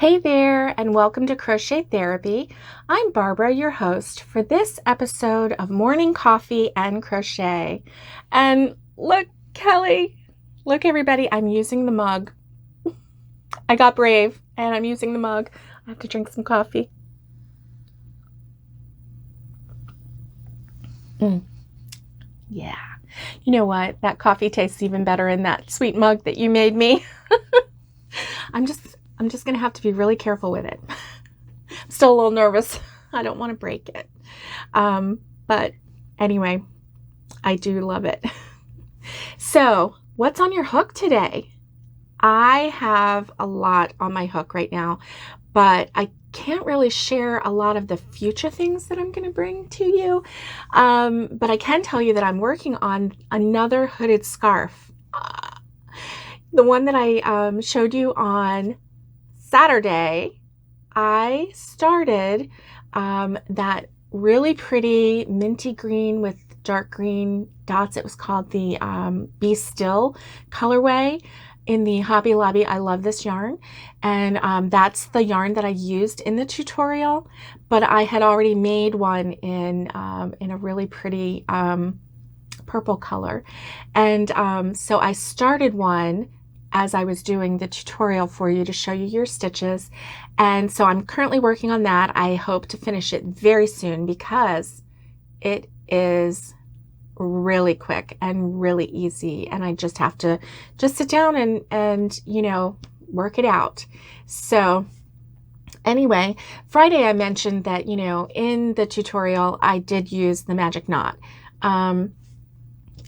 Hey there, and welcome to Crochet Therapy. I'm Barbara, your host for this episode of Morning Coffee and Crochet. And look, Kelly, look, everybody, I'm using the mug. I got brave, and I'm using the mug. I have to drink some coffee. Yeah. You know what? That coffee tastes even better in that sweet mug that you made me. I'm just going to have to be really careful with it. I'm still a little nervous. I don't want to break it. But anyway, I do love it. So, what's on your hook today? I have a lot on my hook right now, but I can't really share a lot of the future things that I'm going to bring to you. But I can tell you that I'm working on another hooded scarf. The one that I showed you on Saturday, I started that really pretty minty green with dark green dots. It was called the Be Still colorway in the Hobby Lobby. I love this yarn, and that's the yarn that I used in the tutorial, but I had already made one in a really pretty purple color. And so I started one as I was doing the tutorial for you to show you your stitches. And so I'm currently working on that. I hope to finish it very soon because it is really quick and really easy. And I just have to just sit down and you know, work it out. So anyway, Friday I mentioned that, you know, in the tutorial, I did use the magic knot.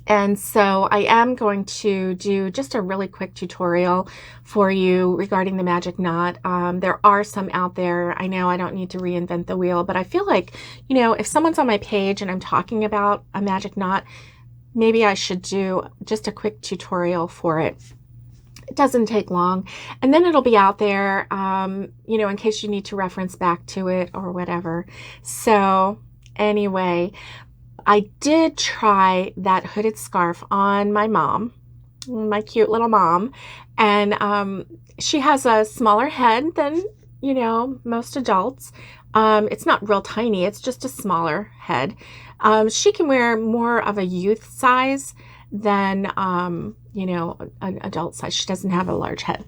And so I am going to do just a really quick tutorial for you regarding the magic knot. There are some out there. I know I don't need to reinvent the wheel, but I feel like, you know, if someone's on my page and I'm talking about a magic knot, maybe I should do just a quick tutorial for it. It doesn't take long, and then it'll be out there, you know, in case you need to reference back to it or whatever. So anyway, I did try that hooded scarf on my mom, my cute little mom, and she has a smaller head than, you know, most adults. It's not real tiny, it's just a smaller head. She can wear more of a youth size than, you know, an adult size. She doesn't have a large head.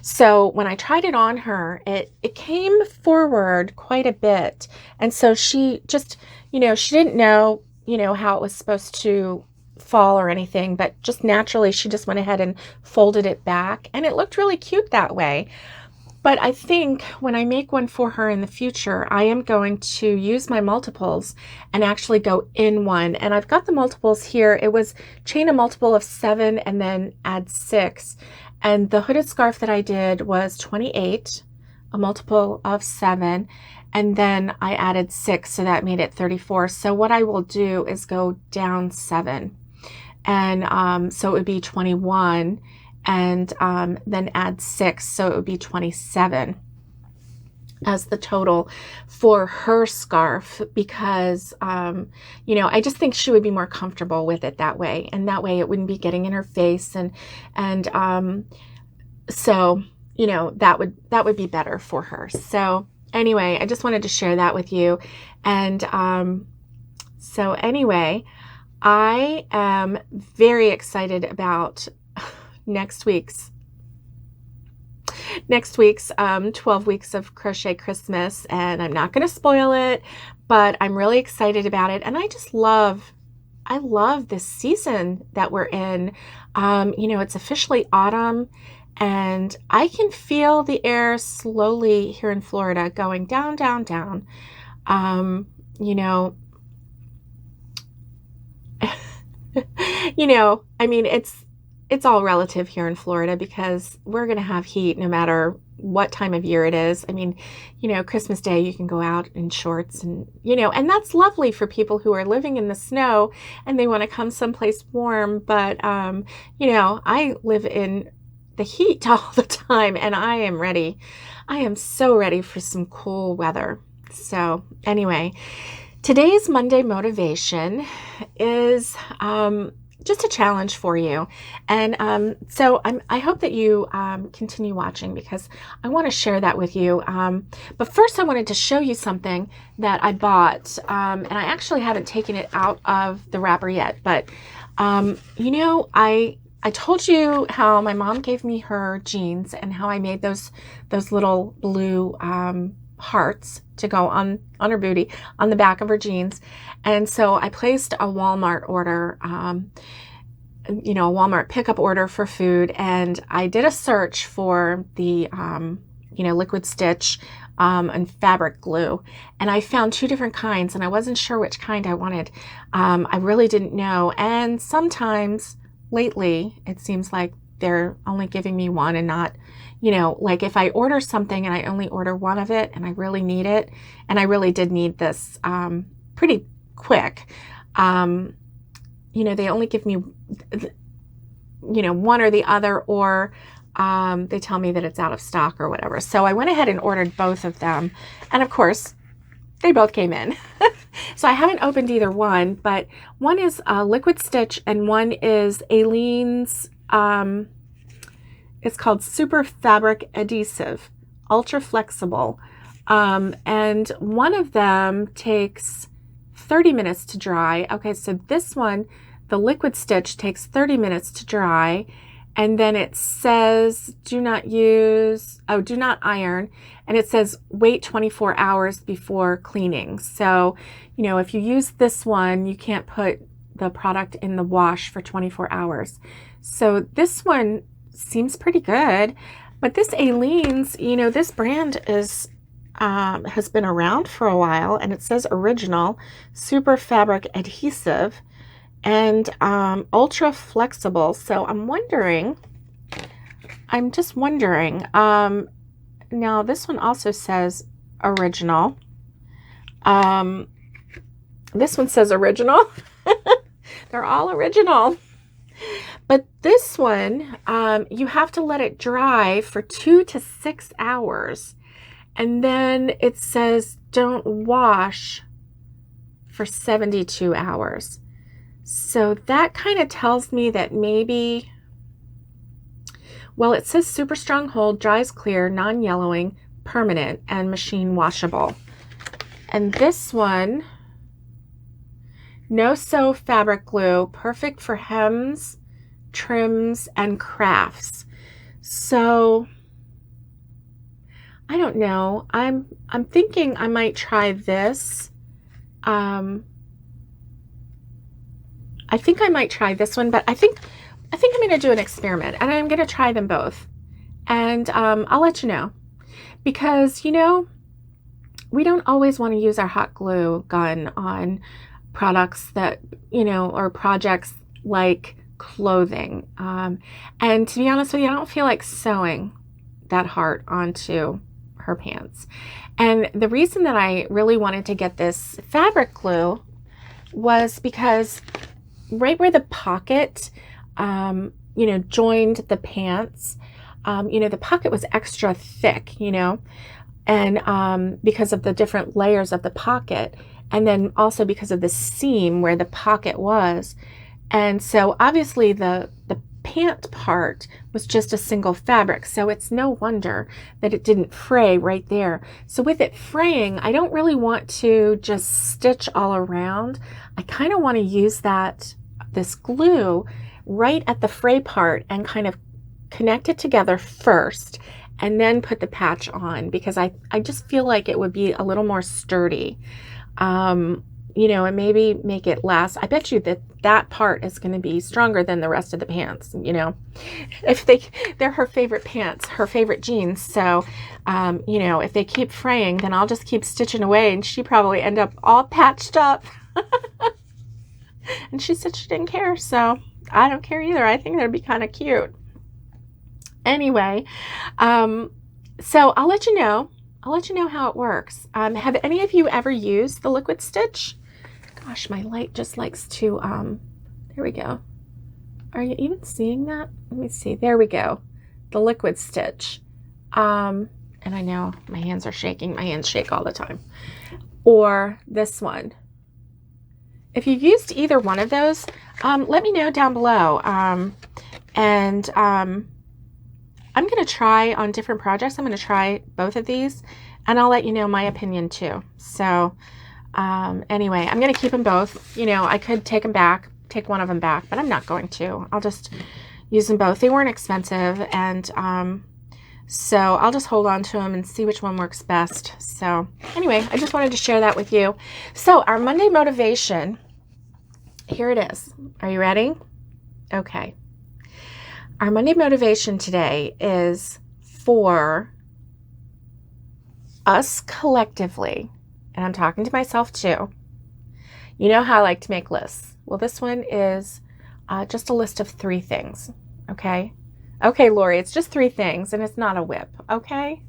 So when I tried it on her, it came forward quite a bit. And so she just, you know, she didn't know, you know, how it was supposed to fall or anything, but just naturally she just went ahead and folded it back, and it looked really cute that way. But I think when I make one for her in the future, I am going to use my multiples and actually go in one. And I've got the multiples here. It was chain a multiple of 7 and then add 6. And the hooded scarf that I did was 28, a multiple of 7. And then I added 6, so that made it 34. So what I will do is go down 7. And so it would be 21. And then add 6, so it would be 27 as the total for her scarf, because you know, I just think she would be more comfortable with it that way, and that way it wouldn't be getting in her face, and so you know, that would be better for her. So anyway, I just wanted to share that with you. And so anyway, I am very excited about next week's 12 weeks of Crochet Christmas, and I'm not going to spoil it, but I'm really excited about it. And I love this season that we're in. You know, it's officially autumn, and I can feel the air slowly here in Florida going down, down, down. You know, you know, I mean, it's all relative here in Florida because we're going to have heat no matter what time of year it is. I mean, you know, Christmas Day, you can go out in shorts and, you know, and that's lovely for people who are living in the snow and they want to come someplace warm. But, you know, I live in the heat all the time, and I am ready. I am so ready for some cool weather. So anyway, today's Monday motivation is just a challenge for you. And so I hope that you continue watching, because I want to share that with you. But first I wanted to show you something that I bought, and I actually haven't taken it out of the wrapper yet, but you know, I told you how my mom gave me her jeans and how I made those little blue hearts to go on her booty, on the back of her jeans. And so I placed a Walmart order, you know, a Walmart pickup order for food. And I did a search for the, you know, liquid stitch and fabric glue. And I found 2 different kinds, and I wasn't sure which kind I wanted. I really didn't know. And sometimes lately, it seems like they're only giving me one and not, you know, like if I order something and I only order one of it and I really need it, and I really did need this pretty quick, you know, they only give me, you know, one or the other, or they tell me that it's out of stock or whatever. So I went ahead and ordered both of them. And of course, they both came in. So I haven't opened either one, but one is liquid stitch and one is Aleene's, it's called Super Fabric Adhesive, ultra flexible. And one of them takes 30 minutes to dry. Okay, so this one, the liquid stitch, takes 30 minutes to dry. And then it says, do not iron. And it says, wait 24 hours before cleaning. So, you know, if you use this one, you can't put the product in the wash for 24 hours. So this one seems pretty good. But this Aleene's, you know, this brand is, has been around for a while, and it says original, super fabric adhesive, and ultra flexible. So I'm just wondering, now this one also says original. This one says original. They're all original. But this one, you have to let it dry for 2 to 6 hours. And then it says don't wash for 72 hours. So that kind of tells me that maybe, well, it says super strong hold, dries clear, non-yellowing, permanent, and machine washable. And this one, no sew fabric glue, perfect for hems, trims, and crafts. So I don't know. I'm thinking I might try this. I think I might try this one, but I think I'm going to do an experiment, and I'm going to try them both, and I'll let you know, because, you know, we don't always want to use our hot glue gun on products that, you know, or projects like clothing. And to be honest with you, I don't feel like sewing that heart onto her pants. And the reason that I really wanted to get this fabric glue was because right where the pocket, you know, joined the pants, you know, the pocket was extra thick, you know, and because of the different layers of the pocket, and then also because of the seam where the pocket was. And so obviously the pant part was just a single fabric, so it's no wonder that it didn't fray right there. So with it fraying, I don't really want to just stitch all around. I kind of want to use this glue right at the fray part and kind of connect it together first, and then put the patch on, because I just feel like it would be a little more sturdy. You know, and maybe make it last. I bet you that part is going to be stronger than the rest of the pants, you know, if they're her favorite pants, her favorite jeans. So, you know, if they keep fraying, then I'll just keep stitching away, and she probably end up all patched up. And she said she didn't care, so I don't care either. I think that'd be kind of cute. Anyway, so I'll let you know. I'll let you know how it works. Have any of you ever used the liquid stitch? Gosh, my light just likes to, there we go. Are you even seeing that? Let me see. There we go. The liquid stitch. And I know my hands are shaking. My hands shake all the time. Or this one. if you've used either one of those, let me know down below. And I'm going to try on different projects. I'm going to try both of these, and I'll let you know my opinion too. So anyway, I'm going to keep them both. You know, I could take one of them back, but I'm not going to. I'll just use them both. They weren't expensive, and so I'll just hold on to them and see which one works best. So anyway, I just wanted to share that with you. So our Monday motivation, here it is. Are you ready? Okay. Our Monday motivation today is for us collectively, and I'm talking to myself too. You know how I like to make lists. Well, this one is just a list of 3 things, okay? Okay, Lori, it's just 3 things, and it's not a whip, okay?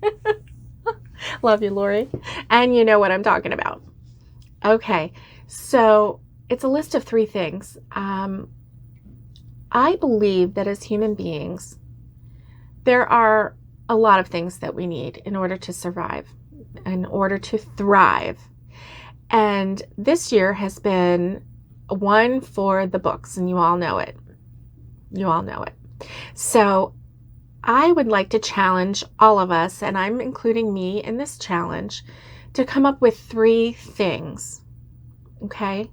Love you, Lori. And you know what I'm talking about. Okay, so it's a list of 3 things. I believe that as human beings, there are a lot of things that we need in order to survive, in order to thrive. And this year has been one for the books, and you all know it. You all know it. So I would like to challenge all of us, and I'm including me in this challenge, to come up with 3 things, okay?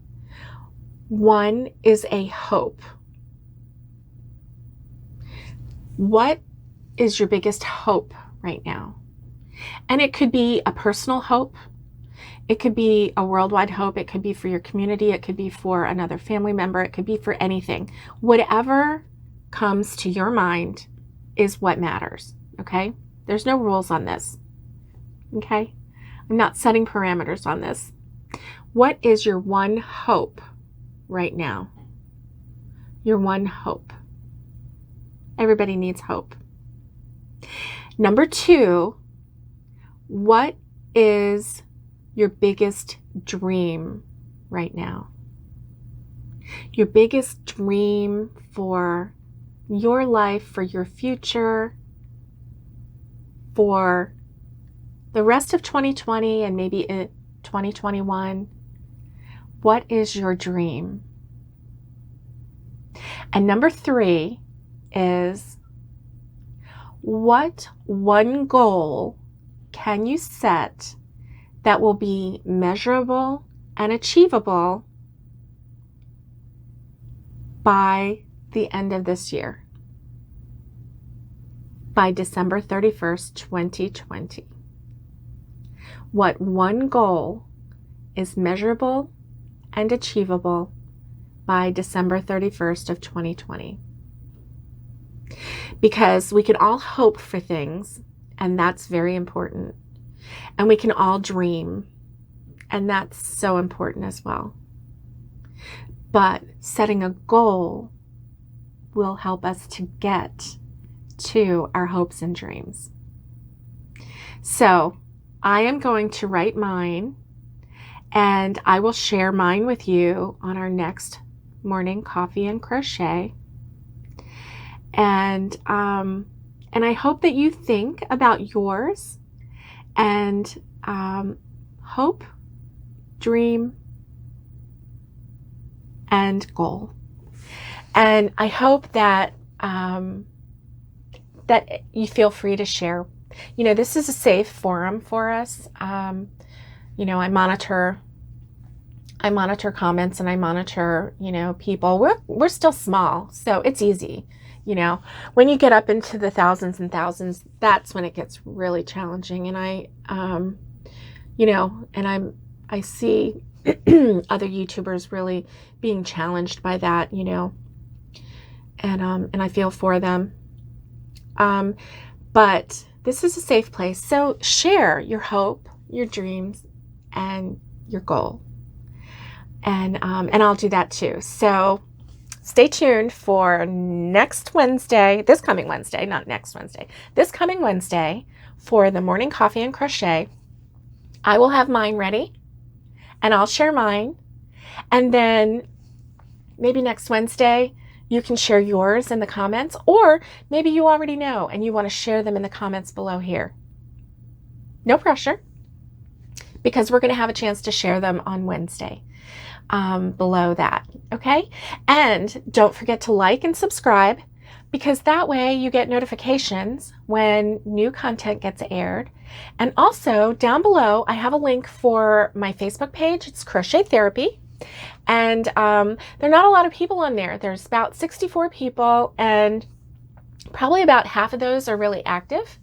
One is a hope. What is your biggest hope right now? And it could be a personal hope. It could be a worldwide hope. It could be for your community. It could be for another family member. It could be for anything. Whatever comes to your mind is what matters, okay? There's no rules on this, okay? I'm not setting parameters on this. What is your one hope right now? Your one hope. Everybody needs hope. Number 2, what is your biggest dream right now? Your biggest dream for your life, for your future, for the rest of 2020 and maybe 2021. What is your dream? And number 3 is, what one goal can you set that will be measurable and achievable by the end of this year, by December 31st, 2020? What one goal is measurable and achievable by December 31st of 2020? Because we can all hope for things, and that's very important. And we can all dream, and that's so important as well. But setting a goal will help us to get to our hopes and dreams. So I am going to write mine, and I will share mine with you on our next morning coffee and crochet. And I hope that you think about yours, and hope, dream, and goal. And I hope that that you feel free to share. You know, this is a safe forum for us. You know, I monitor comments, and I monitor, you know, people. We're still small, so it's easy. You know, when you get up into the thousands and thousands, that's when it gets really challenging. And you know, and I see other YouTubers really being challenged by that, you know, and I feel for them. But this is a safe place. So share your hope, your dreams, and your goal. And I'll do that too. So stay tuned for next Wednesday, this coming Wednesday, not next Wednesday, this coming Wednesday for the morning coffee and crochet. I will have mine ready, and I'll share mine. And then maybe next Wednesday, you can share yours in the comments, or maybe you already know and you want to share them in the comments below here. No pressure, because we're going to have a chance to share them on Wednesday. below that. Okay. And don't forget to like and subscribe, because that way you get notifications when new content gets aired. And also down below, I have a link for my Facebook page. It's Crochet Therapy. And there are not a lot of people on there. There's about 64 people, and probably about half of those are really active.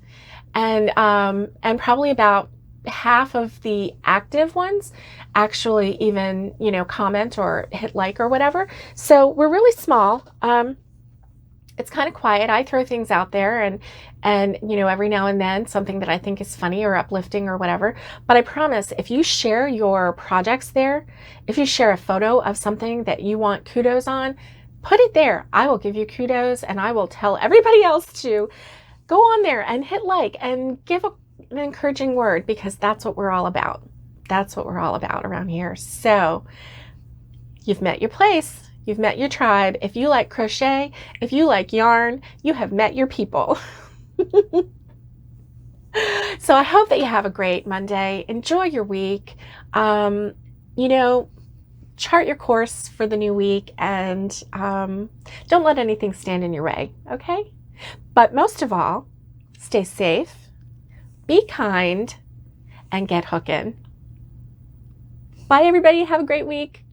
And probably about half of the active ones actually even, comment or hit like or whatever. So we're really small. It's kind of quiet. I throw things out there and every now and then something that I think is funny or uplifting or whatever. But I promise, if you share your projects there, if you share a photo of something that you want kudos on, put it there. I will give you kudos, and I will tell everybody else to go on there and hit like and give an encouraging word, because that's what we're all about. That's what we're all about around here. So you've met your place. You've met your tribe. If you like crochet, if you like yarn, you have met your people. So I hope that you have a great Monday. Enjoy your week. Chart your course for the new week, and don't let anything stand in your way, okay? But most of all, stay safe, be kind, and get hooking. Bye, everybody. Have a great week.